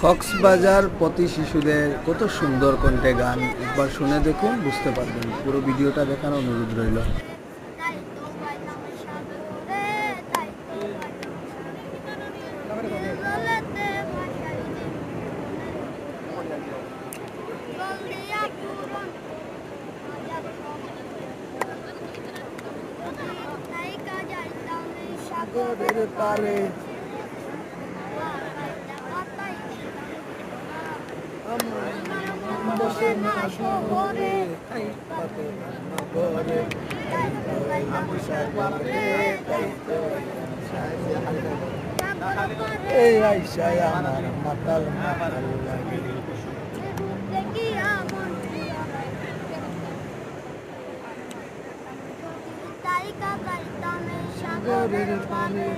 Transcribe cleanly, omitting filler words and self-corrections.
কক্সবাজার পথি শিশুদের কত সুন্দর কণ্ঠে গান, একবার শুনে দেখুন, বুঝতে পারবেন। পুরো ভিডিওটা দেখার অনুরোধ রইল। সাগরের পারে বসে না শহরে নগরে এই আইসায় আমার মাতাল মাতাল লাগে। সাগরের পারে